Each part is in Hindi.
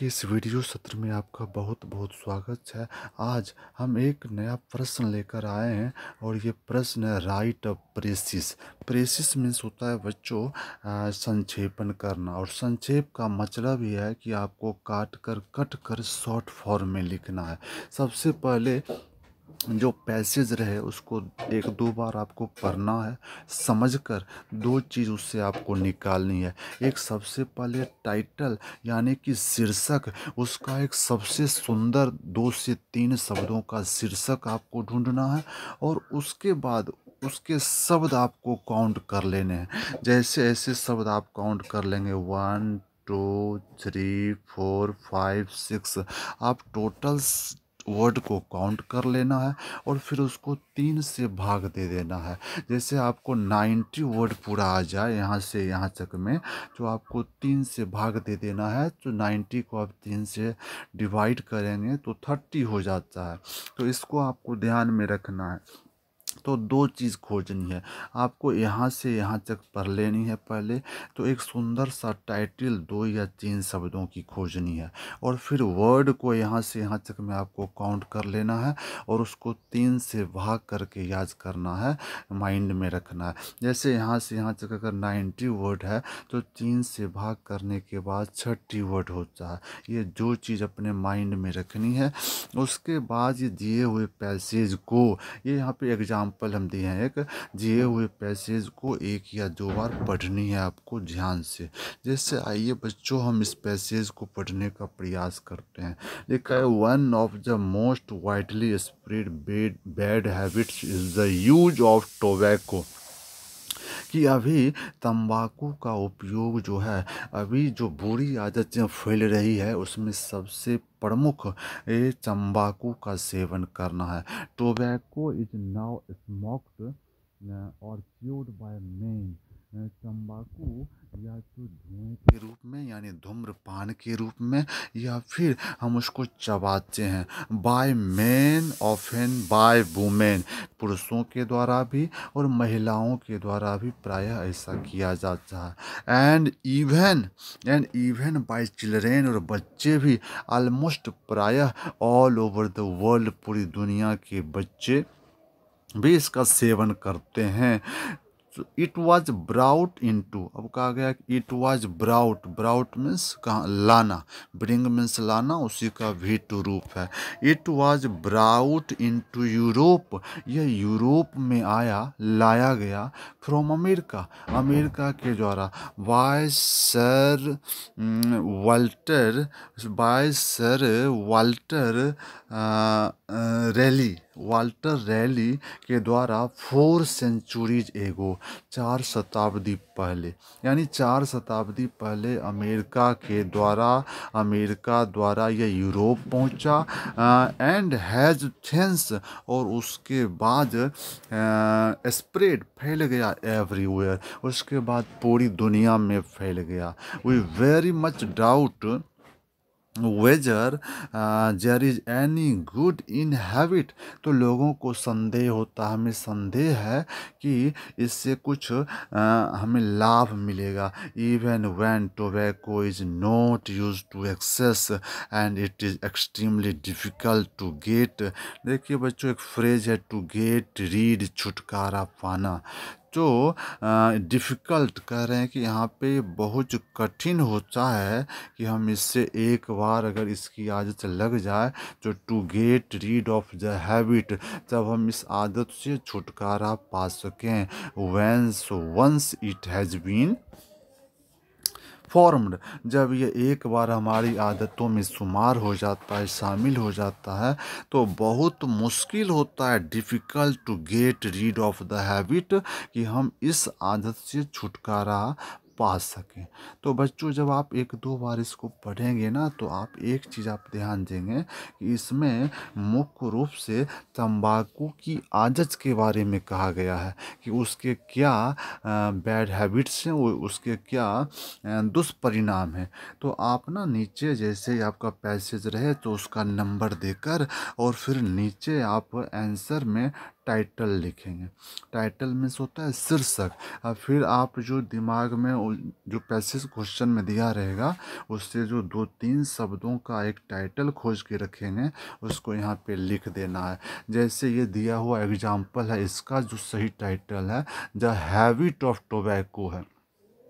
के इस वीडियो सत्र में आपका बहुत बहुत स्वागत है। आज हम एक नया प्रश्न लेकर आए हैं और ये प्रश्न है राइट अ प्रेसिस। प्रेसिस मीन्स होता है बच्चों संक्षेपण करना, और संक्षेप का मतलब ये है कि आपको कट कर शॉर्ट फॉर्म में लिखना है। सबसे पहले जो पैसेज रहे उसको एक दो बार आपको पढ़ना है, समझकर दो चीज़ उससे आपको निकालनी है। एक सबसे पहले टाइटल यानी कि शीर्षक, उसका एक सबसे सुंदर 2 से 3 शब्दों का शीर्षक आपको ढूंढना है, और उसके बाद उसके शब्द आपको काउंट कर लेने हैं। जैसे ऐसे शब्द आप काउंट कर लेंगे 1 2 3 4 5 6, आप टोटल वर्ड को काउंट कर लेना है और फिर उसको 3 से भाग दे देना है। जैसे आपको 90 वर्ड पूरा आ जाए यहाँ से यहाँ तक में, तो आपको 3 से भाग दे देना है। तो 90 को आप 3 से डिवाइड करेंगे तो 30 हो जाता है। तो इसको आपको ध्यान में रखना है। तो दो चीज़ खोजनी है आपको, यहाँ से यहाँ तक पढ़ लेनी है पहले। तो एक सुंदर सा टाइटल 2 या 3 शब्दों की खोजनी है, और फिर वर्ड को यहाँ से यहाँ तक में आपको काउंट कर लेना है और उसको 3 से भाग करके याद करना है, माइंड में रखना है। जैसे यहाँ से यहाँ तक अगर 90 वर्ड है तो 3 से भाग करने के बाद 30 वर्ड होता है। ये जो चीज़ अपने माइंड में रखनी है। उसके बाद ये दिए हुए पैसेज को, ये यहाँ पे एग्जाम्पल हम दिए हैं, एक दिए हुए पैसेज को 1 या 2 बार पढ़नी है आपको ध्यान से। जैसे आइए बच्चों हम इस पैसेज को पढ़ने का प्रयास करते हैं। लिखा है one of the most widely spread bad habits is the use of tobacco. कि अभी तंबाकू का उपयोग जो है, अभी जो बुरी आदतें फैल रही है उसमें सबसे प्रमुख ये तंबाकू का सेवन करना है। टोबैको इज नाउ स्मोक्ड और च्यूड बाय मेन। तंबाकू या तो धुएं के रूप में यानी धूम्रपान के रूप में, या फिर हम उसको चबाते हैं। By men often by women, पुरुषों के द्वारा भी और महिलाओं के द्वारा भी प्रायः ऐसा किया जाता है। एंड इवन बाय चिल्ड्रेन, और बच्चे भी ऑलमोस्ट प्रायः ऑल ओवर द वर्ल्ड, पूरी दुनिया के बच्चे भी इसका सेवन करते हैं। इट वॉज ब्राउट इनटू, अब कहा गया कि इट वॉज ब्राउट मीन्स कहाँ लाना, ब्रिंग मीन्स लाना, उसी का भी टू रूप है। It was brought into Europe, यह यूरोप में आया, लाया गया। फ्रॉम अमेरिका, अमेरिका के द्वारा। बाय सर वाल्टर रैली के द्वारा 4 सेंचुरीज एगो, 4 शताब्दी पहले, यानी 4 शताब्दी पहले अमेरिका द्वारा यह यूरोप पहुंचा। एंड हैज थेंस, और उसके बाद स्प्रेड, फैल गया एवरीवेयर, उसके बाद पूरी दुनिया में फैल गया। We very much doubt whether there is any good in habit, तो लोगों को संदेह होता है, हमें संदेह है कि इससे कुछ हमें लाभ मिलेगा। Even when tobacco is not use to excess and it is extremely difficult to get. देखिए बच्चों, एक फ्रेज है टू गेट रीड, छुटकारा पाना। तो डिफ़िकल्ट कह रहे हैं कि यहाँ पे बहुत कठिन होता है कि हम इससे एक बार अगर इसकी आदत लग जाए तो to get rid of the habit, तब हम इस आदत से छुटकारा पा सकें। Once it has been formed, जब ये एक बार हमारी आदतों में शुमार हो जाता है, शामिल हो जाता है, तो बहुत मुश्किल होता है, difficult to get rid of the habit, कि हम इस आदत से छुटकारा पा सकें। तो बच्चों जब आप 1 2 बार इसको पढ़ेंगे ना, तो आप एक चीज़ आप ध्यान देंगे कि इसमें मुख्य रूप से तंबाकू की आदत के बारे में कहा गया है कि उसके क्या बैड हैबिट्स हैं, वो उसके क्या दुष्परिणाम है। तो आप ना नीचे जैसे ही आपका पैसेज रहे तो उसका नंबर देकर, और फिर नीचे आप आंसर में टाइटल लिखेंगे। टाइटल मीन्स होता है शीर्षक। और फिर आप जो दिमाग में जो पैसेज क्वेश्चन में दिया रहेगा उससे जो 2-3 शब्दों का एक टाइटल खोज के रखेंगे उसको यहाँ पे लिख देना है। जैसे ये दिया हुआ एग्जाम्पल है, इसका जो सही टाइटल है द हैबिट ऑफ टोबैको है,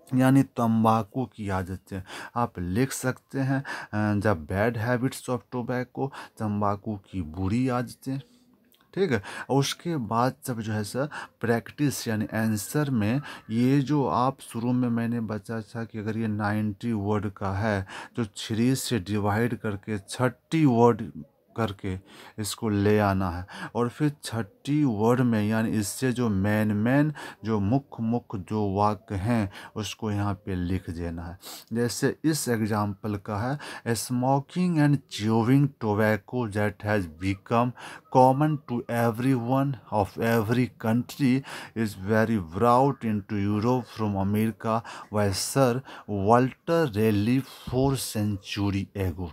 यानी तंबाकू की आदतें। आप लिख सकते हैं the bad habits of tobacco, तंबाकू की बुरी आदतें। ठीक है। और उसके बाद जब जो है सर प्रैक्टिस यानी आंसर में ये जो आप शुरू में मैंने बचा था कि अगर ये 90 वर्ड का है तो 3 से डिवाइड करके 30 वर्ड करके इसको ले आना है। और फिर 30 वर्ड में यानी इससे जो मेन जो मुख्य जो वाक्य हैं उसको यहाँ पे लिख देना है। जैसे इस एग्जाम्पल का है, smoking and chewing tobacco that has become common to everyone of every country is very brought into Europe from America by Sir Walter Raleigh 4 century ago।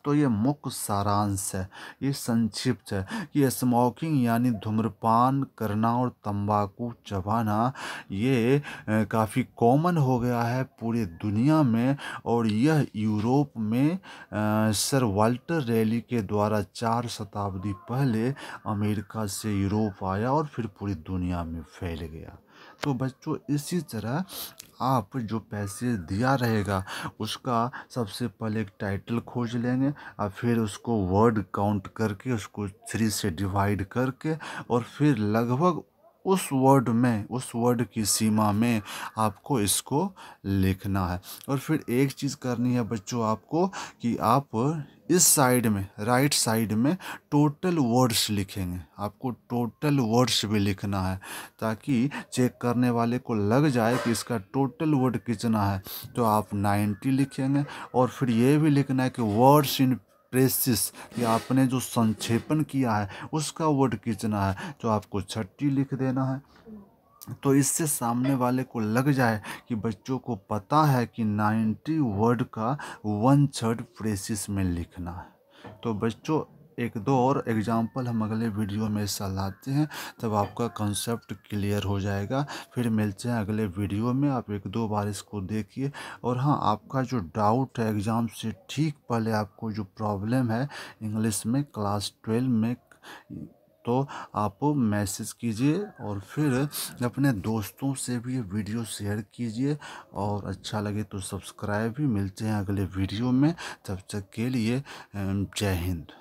तो ये मुख्य सारांश है, ये संक्षिप्त है कि स्मोकिंग यानी धूम्रपान करना और तंबाकू चबाना ये काफ़ी कॉमन हो गया है पूरी दुनिया में। और यह यूरोप में सर वाल्टर रैली के द्वारा 4 शताब्दी पहले अमेरिका से यूरोप आया और फिर पूरी दुनिया में फैल गया। तो बच्चों इसी तरह आप जो पैसे दिया रहेगा उसका सबसे पहले एक टाइटल खोज लेंगे और फिर उसको वर्ड काउंट करके उसको 3 से डिवाइड करके और फिर लगभग उस वर्ड की सीमा में आपको इसको लिखना है। और फिर एक चीज़ करनी है बच्चों आपको कि आप इस साइड में राइट साइड में टोटल वर्ड्स लिखेंगे। आपको टोटल वर्ड्स भी लिखना है ताकि चेक करने वाले को लग जाए कि इसका टोटल वर्ड कितना है। तो आप 90 लिखेंगे। और फिर ये भी लिखना है कि वर्ड्स इन प्रेसिस, कि आपने जो संक्षेपण किया है उसका वर्ड कितना है, तो आपको 30 लिख देना है। तो इससे सामने वाले को लग जाए कि बच्चों को पता है कि 90 वर्ड का 1/3 प्रेसिस में लिखना है। तो बच्चों एक दो और एग्जाम्पल हम अगले वीडियो में लाते हैं, तब आपका कंसेप्ट क्लियर हो जाएगा। फिर मिलते हैं अगले वीडियो में, आप एक दो बार इसको देखिए। और हाँ, आपका जो डाउट है एग्ज़ाम से ठीक पहले आपको जो प्रॉब्लम है इंग्लिश में क्लास 12 में, तो आप मैसेज कीजिए और फिर अपने दोस्तों से भी वीडियो शेयर कीजिए और अच्छा लगे तो सब्सक्राइब भी। मिलते हैं अगले वीडियो में, तब तक के लिए जय हिंद।